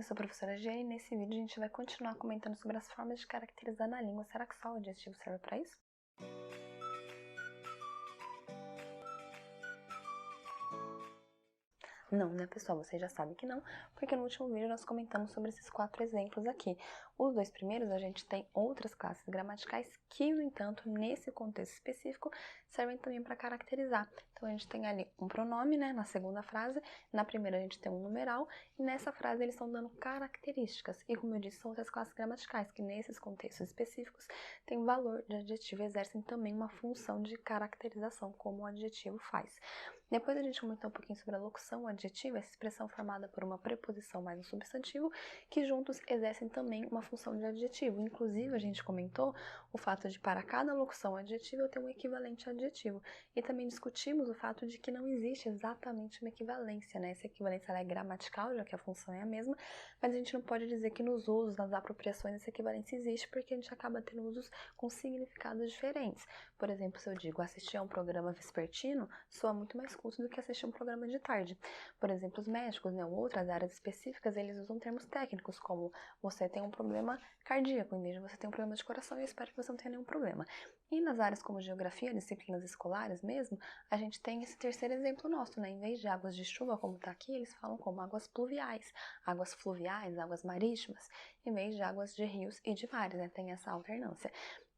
Eu sou a professora Jenny e nesse vídeo a gente vai continuar comentando sobre as formas de caracterizar na língua. Será que só o adjetivo serve para isso? Não, né, pessoal? Vocês já sabem que não, porque no último vídeo nós comentamos sobre esses 4 exemplos aqui. Os 2 primeiros a gente tem outras classes gramaticais que, no entanto, nesse contexto específico, servem também para caracterizar. Então a gente tem ali um pronome, né, na segunda frase, na primeira a gente tem um numeral, e nessa frase eles estão dando características. E como eu disse, são outras classes gramaticais que nesses contextos específicos têm valor de adjetivo e exercem também uma função de caracterização, como o adjetivo faz. Depois a gente comentou um pouquinho sobre a locução adjetiva, essa expressão formada por uma preposição mais um substantivo, que juntos exercem também uma função de adjetivo. Inclusive, a gente comentou o fato de para cada locução adjetiva eu ter um equivalente adjetivo. E também discutimos o fato de que não existe exatamente uma equivalência, né? Essa equivalência ela é gramatical, já que a função é a mesma, mas a gente não pode dizer que nos usos, nas apropriações, essa equivalência existe, porque a gente acaba tendo usos com significados diferentes. Por exemplo, se eu digo assistir a um programa vespertino, soa muito mais curto do que assistir a um programa de tarde. Por exemplo, os médicos, né, ou outras áreas específicas, eles usam termos técnicos, como você tem um problema cardíaco, em vez de você ter um problema de coração, e eu espero que você não tenha nenhum problema. E nas áreas como geografia, disciplinas escolares mesmo, a gente tem esse terceiro exemplo nosso, né, em vez de águas de chuva, como está aqui, eles falam como águas pluviais, águas fluviais, águas marítimas, em vez de águas de rios e de mares, né, tem essa alternância.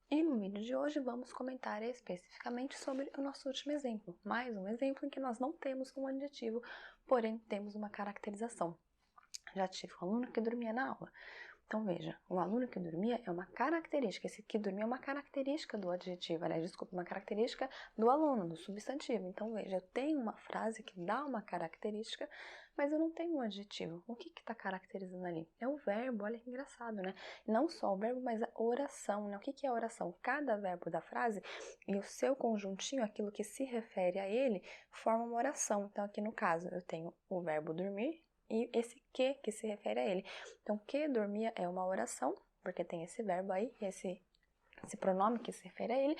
E no vídeo de hoje vamos comentar especificamente sobre o nosso último exemplo. Mais um exemplo em que nós não temos um adjetivo, porém temos uma caracterização. Já tive um aluno que dormia na aula. Então veja, o aluno que dormia é uma característica, esse que dormia é uma característica do adjetivo, aliás, desculpa, uma característica do aluno, do substantivo. Então veja, eu tenho uma frase que dá uma característica, mas eu não tenho um adjetivo. O que está caracterizando ali? É o verbo, olha que engraçado, né? Não só o verbo, mas a oração, né? O que é a oração? Cada verbo da frase e o seu conjuntinho, aquilo que se refere a ele, forma uma oração. Então aqui no caso eu tenho o verbo dormir, e esse que se refere a ele. Então, que dormia é uma oração, porque tem esse verbo aí, esse pronome que se refere a ele,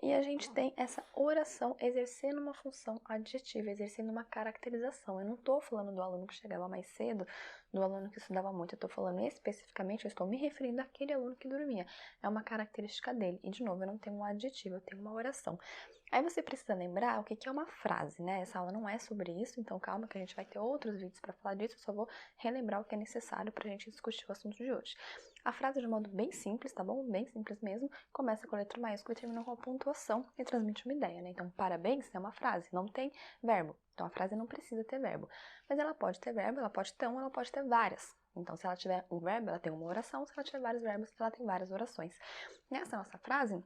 e a gente tem essa oração exercendo uma função adjetiva, exercendo uma caracterização. Eu não estou falando do aluno que chegava mais cedo, do aluno que estudava muito, eu estou falando especificamente, eu estou me referindo àquele aluno que dormia. É uma característica dele. E, de novo, eu não tenho um adjetivo, eu tenho uma oração. Aí você precisa lembrar o que é uma frase, né? Essa aula não é sobre isso, então calma que a gente vai ter outros vídeos para falar disso, eu só vou relembrar o que é necessário para a gente discutir o assunto de hoje. A frase de modo bem simples, tá bom? Bem simples mesmo, começa com a letra maiúscula e termina com a pontuação e transmite uma ideia, né? Então, parabéns é uma frase, não tem verbo. Então, a frase não precisa ter verbo. Mas ela pode ter verbo, ela pode ter ela pode ter várias. Então, se ela tiver um verbo, ela tem uma oração. Se ela tiver vários verbos, ela tem várias orações. Nessa nossa frase,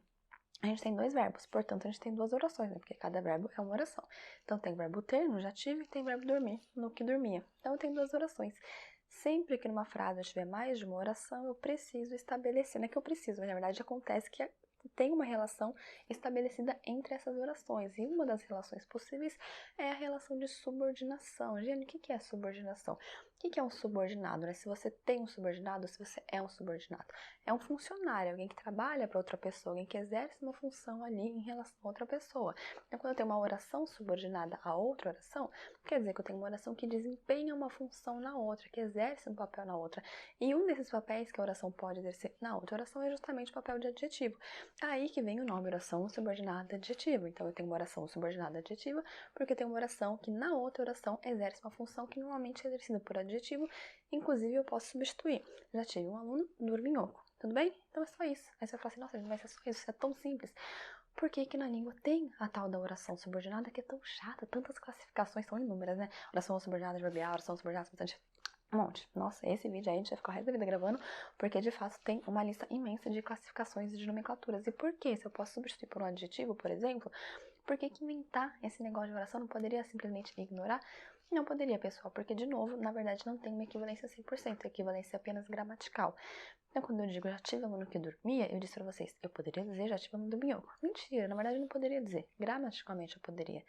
a gente tem 2 verbos, portanto, a gente tem 2 orações, né? Porque cada verbo é uma oração. Então, tem verbo ter, no já tive, e tem verbo dormir, no que dormia. Então, eu tenho 2 orações. Sempre que numa frase eu tiver mais de uma oração, eu preciso estabelecer, não é que eu preciso, mas na verdade acontece que tem uma relação estabelecida entre essas orações. E uma das relações possíveis é a relação de subordinação. Gente, o que é subordinação? O que é um subordinado, né? Se você tem um subordinado, se você é um subordinado. É um funcionário, alguém que trabalha para outra pessoa, alguém que exerce uma função ali em relação a outra pessoa. Então, quando eu tenho uma oração subordinada a outra oração, quer dizer que eu tenho uma oração que desempenha uma função na outra, que exerce um papel na outra. E um desses papéis que a oração pode exercer na outra oração é justamente o papel de adjetivo. Aí que vem o nome oração subordinada adjetiva. Então, eu tenho uma oração subordinada adjetiva porque eu tenho uma oração que na outra oração exerce uma função que normalmente é exercida por adjetivo, inclusive eu posso substituir. Já tive um aluno dorminhoco, tudo bem? Então é só isso. Aí você fala assim, nossa, vai ser só isso, é tão simples. Por que que na língua tem a tal da oração subordinada que é tão chata, tantas classificações, são inúmeras, né? Oração subordinada adverbial, oração subordinada substantiva, um monte. Nossa, esse vídeo aí a gente vai ficar o resto da vida gravando, porque de fato tem uma lista imensa de classificações e de nomenclaturas. E por que? Se eu posso substituir por um adjetivo, por exemplo, por que inventar esse negócio de oração? Não poderia simplesmente ignorar? Não poderia, pessoal, porque, de novo, na verdade não tem uma equivalência 100%, a equivalência é apenas gramatical. Então, quando eu digo já tive aluno que dormia, eu disse pra vocês, eu poderia dizer já tive aluno que dormiu. Mentira, na verdade eu não poderia dizer. Gramaticalmente eu poderia.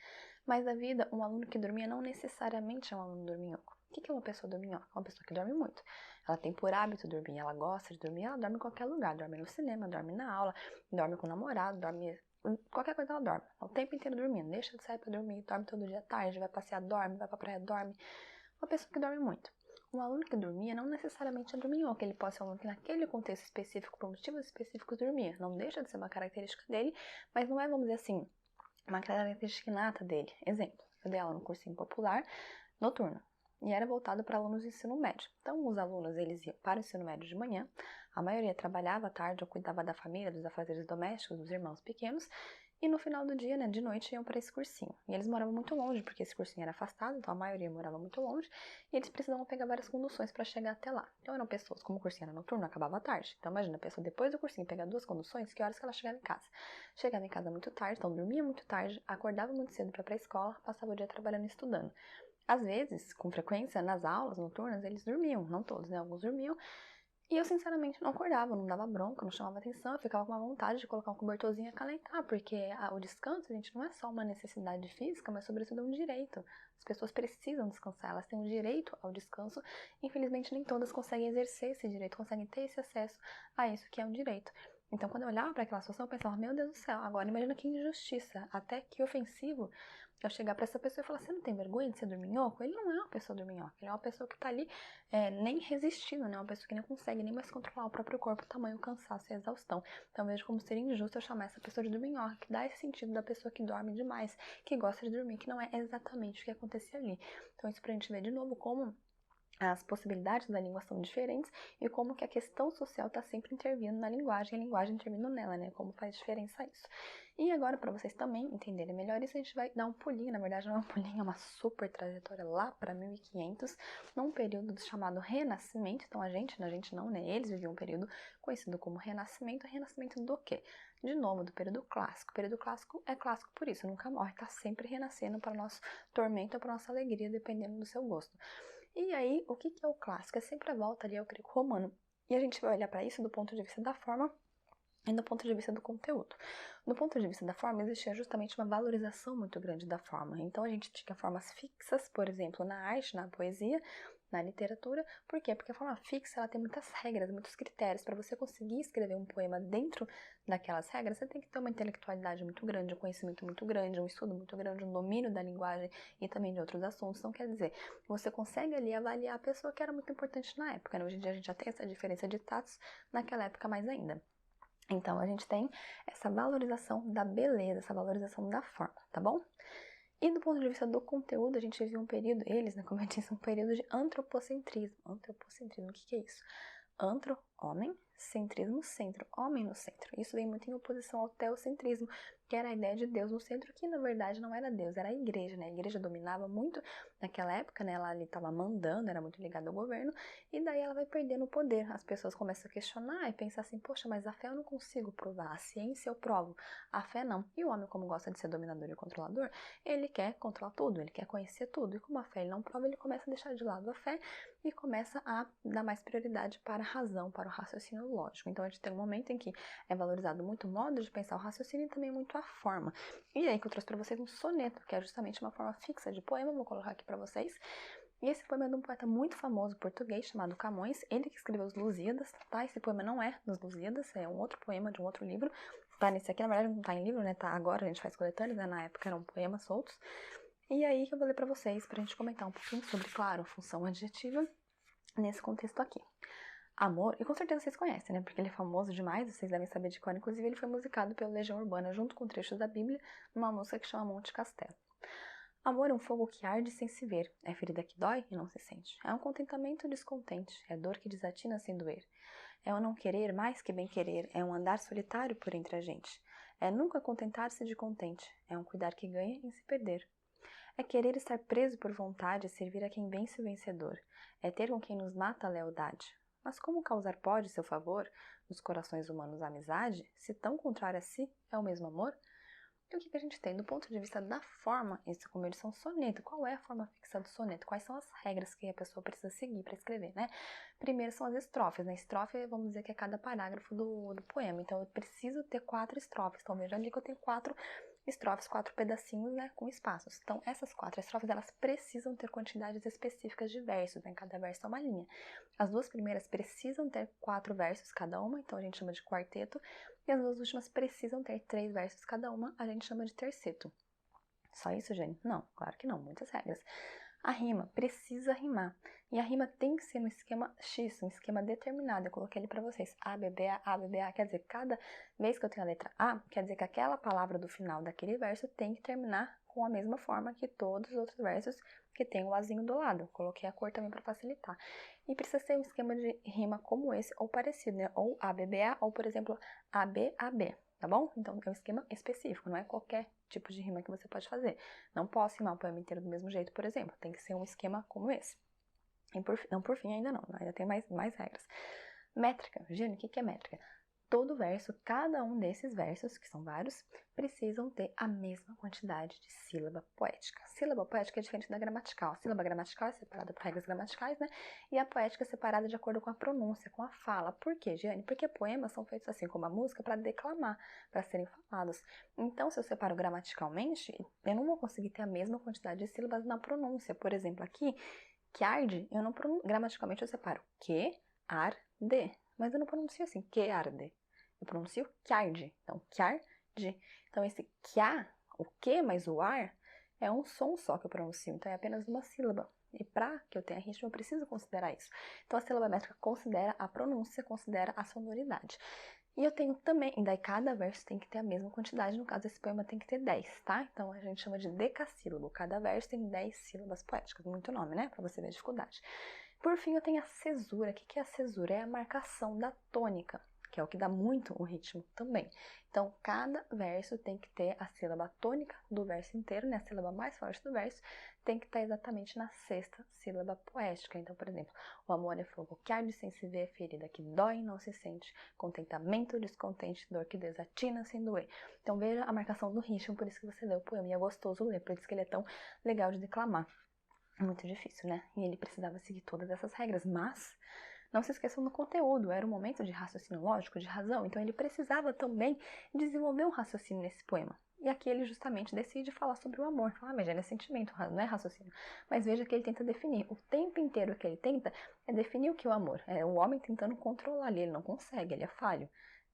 Mas na vida, um aluno que dormia não necessariamente é um aluno dorminhoco. O que é uma pessoa dorminhoca? É uma pessoa que dorme muito. Ela tem por hábito dormir, ela gosta de dormir, ela dorme em qualquer lugar. Dorme no cinema, dorme na aula, dorme com o namorado, dorme... Qualquer coisa ela dorme. O tempo inteiro dormindo. Deixa de sair pra dormir, dorme todo dia à tarde, vai passear, dorme, vai pra praia, dorme. Uma pessoa que dorme muito. Um aluno que dormia não necessariamente é dorminhoco, ele pode ser um aluno que naquele contexto específico, por motivos específicos, dormia. Não deixa de ser uma característica dele, mas não é, vamos dizer assim, uma característica inata dele. Exemplo, eu dei aula no cursinho popular noturno e era voltado para alunos do ensino médio. Então, os alunos, eles iam para o ensino médio de manhã, a maioria trabalhava à tarde ou cuidava da família, dos afazeres domésticos, dos irmãos pequenos, e no final do dia, né, de noite, iam para esse cursinho. E eles moravam muito longe, porque esse cursinho era afastado, então a maioria morava muito longe, e eles precisavam pegar várias conduções para chegar até lá. Então eram pessoas, como o cursinho era noturno, acabava à tarde. Então imagina, a pessoa depois do cursinho pegar 2 conduções, que horas que ela chegava em casa? Chegava em casa muito tarde, então dormia muito tarde, acordava muito cedo para ir para a escola, passava o dia trabalhando e estudando. Às vezes, com frequência, nas aulas noturnas, eles dormiam, não todos, né? Alguns dormiam. E eu, sinceramente, não acordava, não dava bronca, não chamava atenção, eu ficava com uma vontade de colocar um cobertorzinho e acalentar, porque o descanso, gente, não é só uma necessidade física, mas sobretudo um direito. As pessoas precisam descansar, elas têm um direito ao descanso. Infelizmente, nem todas conseguem exercer esse direito, conseguem ter esse acesso a isso que é um direito. Então, quando eu olhava para aquela situação, eu pensava, meu Deus do céu, agora imagina que injustiça, até que ofensivo eu chegar para essa pessoa e falar, você não tem vergonha de ser dorminhoco? Ele não é uma pessoa dorminhoca, ele é uma pessoa que tá ali nem resistindo, né? Uma pessoa que não consegue nem mais controlar o próprio corpo, o tamanho, o cansaço e a exaustão. Então eu vejo como seria injusto eu chamar essa pessoa de dorminhoca, que dá esse sentido da pessoa que dorme demais, que gosta de dormir, que não é exatamente o que acontecia ali. Então isso pra gente ver de novo como as possibilidades da língua são diferentes e como que a questão social está sempre intervindo na linguagem e a linguagem intervindo nela, né? Como faz diferença isso. E agora, para vocês também entenderem melhor isso, a gente vai dar um pulinho, na verdade não é um pulinho, é uma super trajetória lá para 1500, num período chamado Renascimento. Então a gente não, né? Eles viviam um período conhecido como Renascimento. Renascimento do quê? De novo, do período clássico. O período clássico é clássico por isso, nunca morre, está sempre renascendo para o nosso tormento ou para nossa alegria, dependendo do seu gosto. E aí, o que é o clássico? É sempre a volta ali ao grego romano. E a gente vai olhar para isso do ponto de vista da forma e do ponto de vista do conteúdo. Do ponto de vista da forma, existia justamente uma valorização muito grande da forma. Então, a gente tinha formas fixas, por exemplo, na arte, na poesia, na literatura. Por quê? Porque a forma fixa ela tem muitas regras, muitos critérios. Para você conseguir escrever um poema dentro daquelas regras, você tem que ter uma intelectualidade muito grande, um conhecimento muito grande, um estudo muito grande, um domínio da linguagem e também de outros assuntos. Então, quer dizer, você consegue ali avaliar a pessoa, que era muito importante na época, né? Hoje em dia a gente já tem essa diferença de status, naquela época mais ainda. Então, a gente tem essa valorização da beleza, essa valorização da forma, tá bom? E do ponto de vista do conteúdo, a gente vive um período, eles, né, como eu disse, um período de antropocentrismo. Antropocentrismo, o que é isso? Antro, homem, centrismo, centro, homem no centro. Isso vem muito em oposição ao teocentrismo, que era a ideia de Deus no centro, que na verdade não era Deus, era a igreja, né? A igreja dominava muito naquela época, né? Ela ali estava mandando, era muito ligada ao governo, e daí ela vai perdendo o poder. As pessoas começam a questionar e pensar assim, poxa, mas a fé eu não consigo provar, a ciência eu provo, a fé não. E o homem, como gosta de ser dominador e controlador, ele quer controlar tudo, ele quer conhecer tudo, e como a fé ele não prova, ele começa a deixar de lado a fé e começa a dar mais prioridade para a razão, para o raciocínio lógico. Então a gente tem um momento em que é valorizado muito o modo de pensar o raciocínio e também muito a forma. E aí que eu trouxe para vocês um soneto, que é justamente uma forma fixa de poema, vou colocar aqui para vocês. E esse poema é de um poeta muito famoso português chamado Camões, ele que escreveu os Lusíadas, tá? Esse poema não é dos Lusíadas, é um outro poema de um outro livro. Tá nesse aqui, na verdade não tá em livro, né? Tá agora, a gente faz coletâneas, né? Na época eram poemas soltos. E aí que eu vou ler pra vocês, pra gente comentar um pouquinho sobre, claro, função adjetiva nesse contexto aqui. Amor, e com certeza vocês conhecem, né? Porque ele é famoso demais, vocês devem saber de cor. Inclusive, ele foi musicado pela Legião Urbana junto com trechos da Bíblia, numa música que chama Monte Castelo. Amor é um fogo que arde sem se ver, é ferida que dói e não se sente. É um contentamento descontente, é dor que desatina sem doer. É um não querer mais que bem querer, é um andar solitário por entre a gente. É nunca contentar-se de contente, é um cuidar que ganha em se perder. É querer estar preso por vontade, servir a quem vence o vencedor. É ter com quem nos mata a lealdade. Mas como causar pode seu favor nos corações humanos a amizade, se tão contrário a si é o mesmo amor? E o que a gente tem do ponto de vista da forma, isso como eles são soneto, qual é a forma fixa do soneto? Quais são as regras que a pessoa precisa seguir para escrever, né? Primeiro são as estrofes, né? Estrofe, vamos dizer que é cada parágrafo do poema, então eu preciso ter 4 estrofes, então veja ali que eu tenho 4 estrofes, 4 pedacinhos, né, com espaços. Então essas 4 estrofes, elas precisam ter quantidades específicas de versos, né? Cada verso é uma linha. As 2 primeiras precisam ter 4 versos cada uma, então a gente chama de quarteto, e as 2 últimas precisam ter 3 versos cada uma, a gente chama de terceto. Só isso, gente? Não, claro que não, muitas regras. A rima precisa rimar. E a rima tem que ser no esquema X, um esquema determinado. Eu coloquei ele para vocês. A, B, B, A, B, B, A. Quer dizer, cada vez que eu tenho a letra A, quer dizer que aquela palavra do final daquele verso tem que terminar com a mesma forma que todos os outros versos que tem o Azinho do lado. Coloquei a cor também para facilitar. E precisa ser um esquema de rima como esse ou parecido, né? Ou A, B, B, A, ou, por exemplo, A, B, A, B. Tá bom? Então, é um esquema específico, não é qualquer tipo de rima que você pode fazer. Não posso rimar o poema inteiro do mesmo jeito, por exemplo. Tem que ser um esquema como esse. E por fim, ainda não, ainda tem mais regras. Métrica. Jane, o que é métrica? Todo verso, cada um desses versos, que são vários, precisam ter a mesma quantidade de sílaba poética. Sílaba poética é diferente da gramatical. A sílaba gramatical é separada por regras gramaticais, né? E a poética é separada de acordo com a pronúncia, com a fala. Por quê, Jane? Porque poemas são feitos assim como a música para declamar, para serem falados. Então, se eu separo gramaticalmente, eu não vou conseguir ter a mesma quantidade de sílabas na pronúncia. Por exemplo, aqui, que arde, eu não gramaticalmente eu separo que, ar, de. Mas eu não pronuncio assim, que arde. Eu pronuncio que arde. Então, que arde. Então, esse que a, o que mais o ar, é um som só que eu pronuncio. Então, é apenas uma sílaba. E para que eu tenha ritmo, eu preciso considerar isso. Então, a sílaba métrica considera a pronúncia, considera a sonoridade. E eu tenho também, e daí cada verso tem que ter a mesma quantidade, no caso esse poema tem que ter 10, tá? Então a gente chama de decassílabo, cada verso tem 10 sílabas poéticas, muito nome, né? Pra você ver a dificuldade. Por fim, eu tenho a cesura. O que é a cesura? É a marcação da tônica, que é o que dá muito o ritmo também. Então, cada verso tem que ter a sílaba tônica do verso inteiro, né? A sílaba mais forte do verso tem que estar exatamente na sexta sílaba poética. Então, por exemplo, o amor é fogo que arde sem se ver, ferida que dói e não se sente, contentamento, descontente, dor que desatina sem doer. Então, veja a marcação do ritmo, por isso que você lê o poema. E é gostoso ler, por isso que ele é tão legal de declamar. É muito difícil, né? E ele precisava seguir todas essas regras, mas não se esqueçam do conteúdo, era um momento de raciocínio lógico, de razão, então ele precisava também desenvolver um raciocínio nesse poema. E aqui ele justamente decide falar sobre o amor. Fala, mas já é sentimento, não é raciocínio. Mas veja que ele tenta definir. O tempo inteiro que ele tenta é definir o que é o amor. É o homem tentando controlar ali, ele não consegue, ele é falho.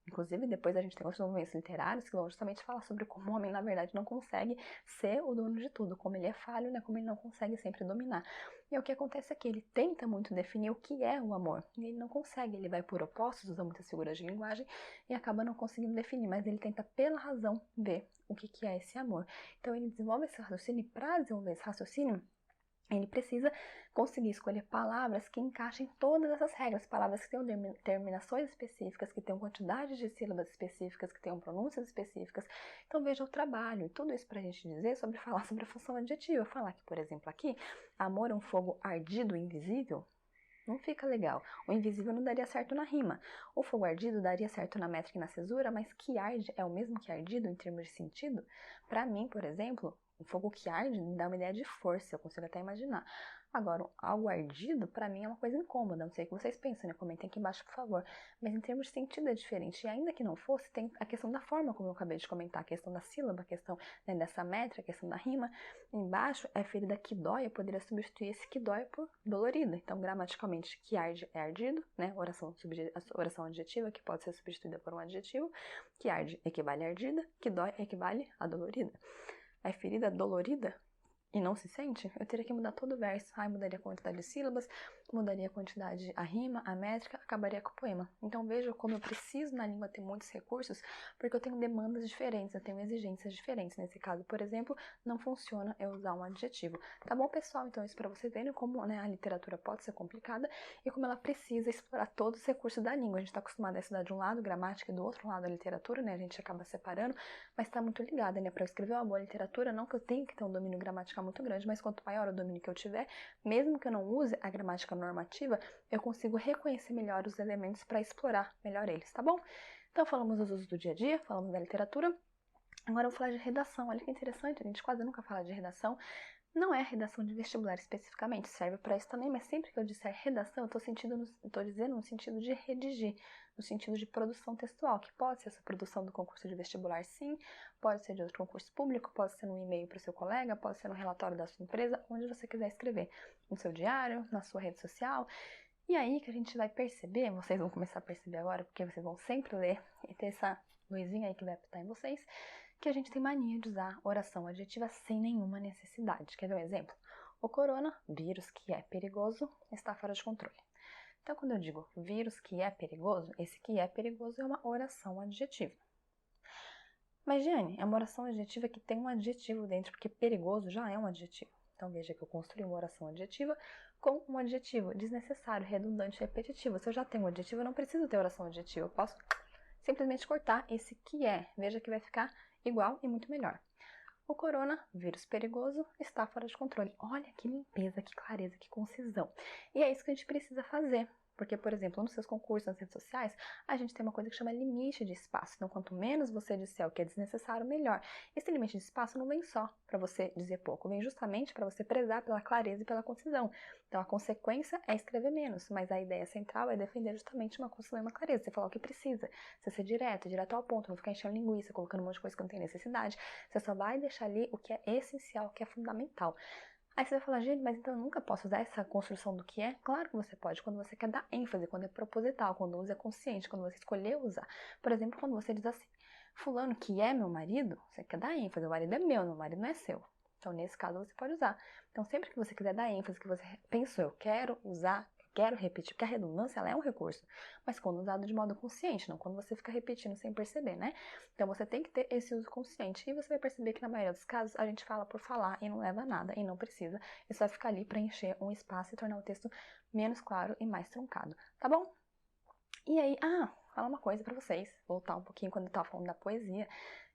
Inclusive, depois a gente tem outros movimentos literários que vão justamente falar sobre como o homem, na verdade, não consegue ser o dono de tudo, como ele é falho, né? Como ele não consegue sempre dominar. E o que acontece é que ele tenta muito definir o que é o amor, e ele não consegue, ele vai por opostos, usa muitas figuras de linguagem e acaba não conseguindo definir, mas ele tenta, pela razão, ver o que é esse amor. Então, ele desenvolve esse raciocínio, e para desenvolver esse raciocínio, ele precisa conseguir escolher palavras que encaixem todas essas regras, palavras que tenham terminações específicas, que tenham quantidade de sílabas específicas, que tenham pronúncias específicas. Então veja o trabalho, e tudo isso para a gente dizer sobre falar sobre a função adjetiva. Falar que, por exemplo, aqui, amor é um fogo ardido e invisível, não fica legal. O invisível não daria certo na rima. O fogo ardido daria certo na métrica e na cesura, mas que arde é o mesmo que ardido em termos de sentido? Para mim, por exemplo, o fogo que arde me dá uma ideia de força, eu consigo até imaginar. Agora, algo ardido, para mim, é uma coisa incômoda. Não sei o que vocês pensam, né? Comentem aqui embaixo, por favor. Mas em termos de sentido é diferente. E ainda que não fosse, tem a questão da forma, como eu acabei de comentar, a questão da sílaba, a questão, né, dessa métrica, a questão da rima. Embaixo é ferida que dói, eu poderia substituir esse que dói por dolorida. Então, gramaticalmente, que arde é ardido, né? Oração adjetiva, que pode ser substituída por um adjetivo. Que arde equivale a ardida, que dói equivale a dolorida. A ferida dolorida e não se sente, eu teria que mudar todo o verso. Aí mudaria a quantidade de sílabas, mudaria a quantidade, a rima, a métrica, acabaria com o poema. Então veja como eu preciso na língua ter muitos recursos, porque eu tenho demandas diferentes, eu tenho exigências diferentes. Nesse caso, por exemplo, não funciona eu usar um adjetivo. Tá bom, pessoal? Então isso para vocês verem como, né, a literatura pode ser complicada e como ela precisa explorar todos os recursos da língua. A gente está acostumado a estudar de um lado gramática e do outro lado a literatura, né? A gente acaba separando, mas está muito ligada, né? Para eu escrever uma boa literatura, não que eu tenha que ter um domínio gramatical muito grande, mas quanto maior o domínio que eu tiver, mesmo que eu não use a gramática normativa, eu consigo reconhecer melhor os elementos para explorar melhor eles, tá bom? Então falamos dos usos do dia a dia, falamos da literatura, agora eu vou falar de redação. Olha que interessante, a gente quase nunca fala de redação. Não é redação de vestibular especificamente, serve para isso também, mas sempre que eu disser redação, eu estou dizendo no sentido de redigir, no sentido de produção textual, que pode ser essa produção do concurso de vestibular, sim, pode ser de outro concurso público, pode ser um e-mail para o seu colega, pode ser no relatório da sua empresa, onde você quiser escrever, no seu diário, na sua rede social. E aí que a gente vai perceber, vocês vão começar a perceber agora, porque vocês vão sempre ler e ter essa luzinha aí que vai apitar em vocês, que a gente tem mania de usar oração adjetiva sem nenhuma necessidade. Quer ver um exemplo? O coronavírus, que é perigoso, está fora de controle. Então, quando eu digo vírus que é perigoso, esse que é perigoso é uma oração adjetiva. Mas, Giane, é uma oração adjetiva que tem um adjetivo dentro, porque perigoso já é um adjetivo. Então, veja que eu construí uma oração adjetiva com um adjetivo desnecessário, redundante, repetitivo. Se eu já tenho um adjetivo, eu não preciso ter oração adjetiva. Eu posso simplesmente cortar esse que é. Veja que vai ficar igual e muito melhor. O coronavírus perigoso está fora de controle. Olha que limpeza, que clareza, que concisão. E é isso que a gente precisa fazer. Porque, por exemplo, nos seus concursos, nas redes sociais, a gente tem uma coisa que chama limite de espaço. Então, quanto menos você disser o que é desnecessário, melhor. Esse limite de espaço não vem só para você dizer pouco, vem justamente para você prezar pela clareza e pela concisão. Então, a consequência é escrever menos, mas a ideia central é defender justamente uma concisão e uma clareza. Você falar o que precisa, você ser direto ao ponto, não ficar enchendo linguiça, colocando um monte de coisa que não tem necessidade. Você só vai deixar ali o que é essencial, o que é fundamental. Aí você vai falar, gente, mas então eu nunca posso usar essa construção do que é? Claro que você pode, quando você quer dar ênfase, quando é proposital, quando o uso é consciente, quando você escolheu usar. Por exemplo, quando você diz assim, fulano que é meu marido, você quer dar ênfase, o marido é meu marido não é seu. Então, nesse caso, você pode usar. Então, sempre que você quiser dar ênfase, que você pensou, eu quero usar, quero repetir, porque a redundância ela é um recurso, mas quando usado de modo consciente, não quando você fica repetindo sem perceber, né? Então você tem que ter esse uso consciente e você vai perceber que na maioria dos casos a gente fala por falar e não leva a nada e não precisa, isso vai ficar ali para encher um espaço e tornar o texto menos claro e mais truncado, tá bom? E aí, falar uma coisa para vocês, voltar um pouquinho quando eu tava falando da poesia.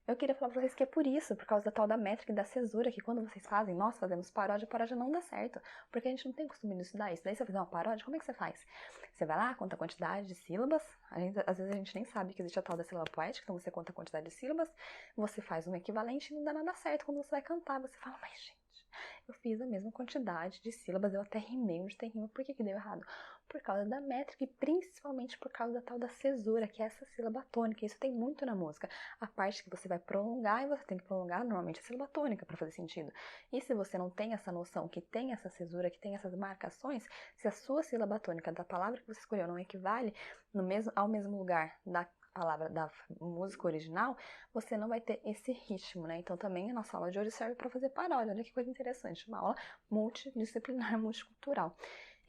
Eu queria falar pra vocês que é por isso, por causa da tal da métrica e da cesura, que quando vocês fazem, nós fazemos paródia não dá certo, porque a gente não tem costume de estudar isso. Daí você vai fazer uma paródia, como é que você faz? Você vai lá, conta a quantidade de sílabas, às vezes a gente nem sabe que existe a tal da sílaba poética, então você conta a quantidade de sílabas, você faz um equivalente e não dá nada certo quando você vai cantar, você fala, mas gente, eu fiz a mesma quantidade de sílabas, eu até rimei onde tem rima, por que deu errado? Por causa da métrica e principalmente por causa da tal da cesura, que é essa sílaba tônica, isso tem muito na música. A parte que você vai prolongar, e você tem que prolongar normalmente a sílaba tônica para fazer sentido. E se você não tem essa noção, que tem essa cesura, que tem essas marcações, se a sua sílaba tônica da palavra que você escolheu não equivale ao mesmo lugar da palavra da música original, você não vai ter esse ritmo, né? Então também a nossa aula de hoje serve para fazer paródia. Olha que coisa interessante, uma aula multidisciplinar, multicultural.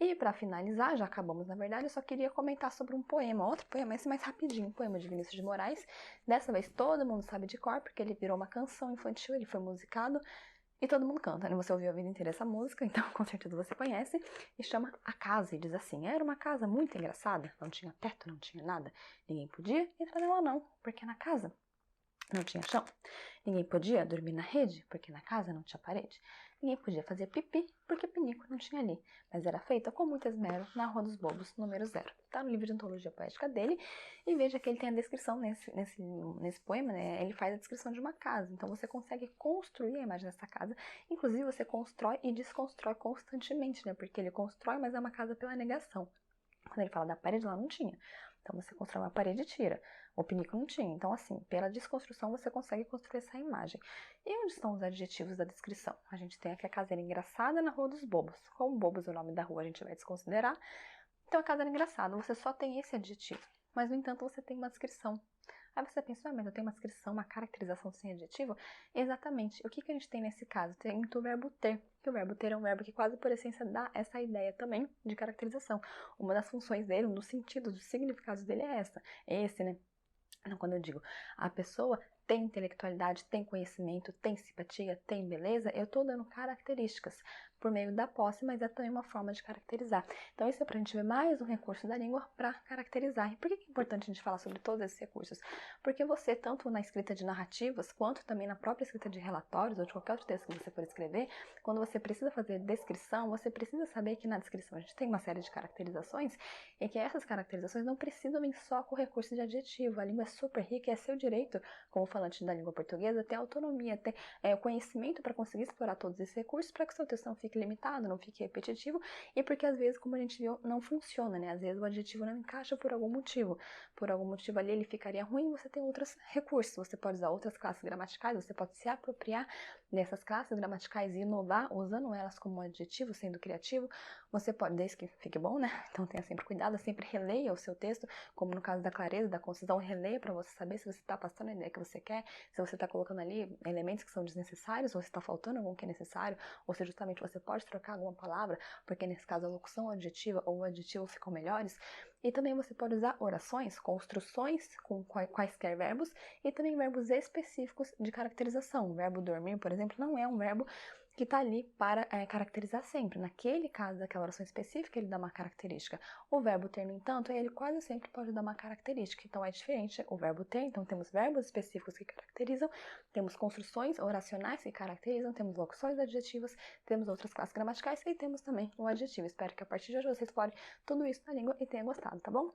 E para finalizar, já acabamos na verdade, eu só queria comentar sobre um poema, outro poema, esse mais rapidinho, um poema de Vinícius de Moraes. Dessa vez todo mundo sabe de cor, porque ele virou uma canção infantil, ele foi musicado e todo mundo canta, né? Você ouviu a vida inteira essa música, então com certeza você conhece, e chama A Casa, e diz assim, era uma casa muito engraçada, não tinha teto, não tinha nada, ninguém podia entrar nela não, porque na casa não tinha chão. Ninguém podia dormir na rede, porque na casa não tinha parede. Ninguém podia fazer pipi, porque pinico não tinha ali. Mas era feita com muito esmero na Rua dos Bobos, número 0. Tá no livro de antologia poética dele. E veja que ele tem a descrição nesse poema, né? Ele faz a descrição de uma casa. Então você consegue construir a imagem dessa casa. Inclusive você constrói e desconstrói constantemente, né? Porque ele constrói, mas é uma casa pela negação. Quando ele fala da parede, lá não tinha. Então você constrói uma parede e tira. O pinico não tinha. Então, assim, pela desconstrução você consegue construir essa imagem. E onde estão os adjetivos da descrição? A gente tem aqui a caseira engraçada na Rua dos Bobos. Como Bobos é o nome da rua, a gente vai desconsiderar. Então, a caseira engraçada, você só tem esse adjetivo. Mas, no entanto, você tem uma descrição. Aí você pensa, mas eu tenho uma descrição, uma caracterização sem adjetivo? Exatamente. O que a gente tem nesse caso? Tem muito o verbo ter. Que o verbo ter é um verbo que quase por essência dá essa ideia também de caracterização. Uma das funções dele, um dos sentidos, dos significados dele é essa. É esse, né? Então, quando eu digo a pessoa tem intelectualidade, tem conhecimento, tem simpatia, tem beleza, eu estou dando características por meio da posse, mas é também uma forma de caracterizar. Então, isso é para a gente ver mais um recurso da língua para caracterizar. E por que é importante a gente falar sobre todos esses recursos? Porque você, tanto na escrita de narrativas, quanto também na própria escrita de relatórios ou de qualquer outro texto que você for escrever, quando você precisa fazer descrição, você precisa saber que na descrição a gente tem uma série de caracterizações e que essas caracterizações não precisam vir só com o recurso de adjetivo. A língua é super rica e é seu direito, como falante da língua portuguesa, ter autonomia, ter o conhecimento para conseguir explorar todos esses recursos para que o seu texto não fique limitado, não fique repetitivo e porque às vezes, como a gente viu, não funciona, né? Às vezes o adjetivo não encaixa por algum motivo. Por algum motivo ali ele ficaria ruim, você tem outros recursos, você pode usar outras classes gramaticais, você pode se apropriar dessas classes gramaticais e inovar usando elas como adjetivo, sendo criativo, você pode, desde que fique bom, né? Então tenha sempre cuidado, sempre releia o seu texto, como no caso da clareza, da concisão, releia para você saber se você está passando a ideia que você quer, se você está colocando ali elementos que são desnecessários, ou se está faltando algum que é necessário, ou se justamente você pode trocar alguma palavra, porque nesse caso a locução adjetiva ou o adjetivo ficam melhores. E também você pode usar orações, construções com quaisquer verbos e também verbos específicos de caracterização. O verbo dormir, por exemplo, não é um verbo que está ali para caracterizar sempre. Naquele caso daquela oração específica, ele dá uma característica. O verbo ter, no entanto, ele quase sempre pode dar uma característica. Então, é diferente o verbo ter. Então, temos verbos específicos que caracterizam, temos construções oracionais que caracterizam, temos locuções adjetivas, temos outras classes gramaticais e temos também o adjetivo. Espero que a partir de hoje você explore tudo isso na língua e tenha gostado, tá bom?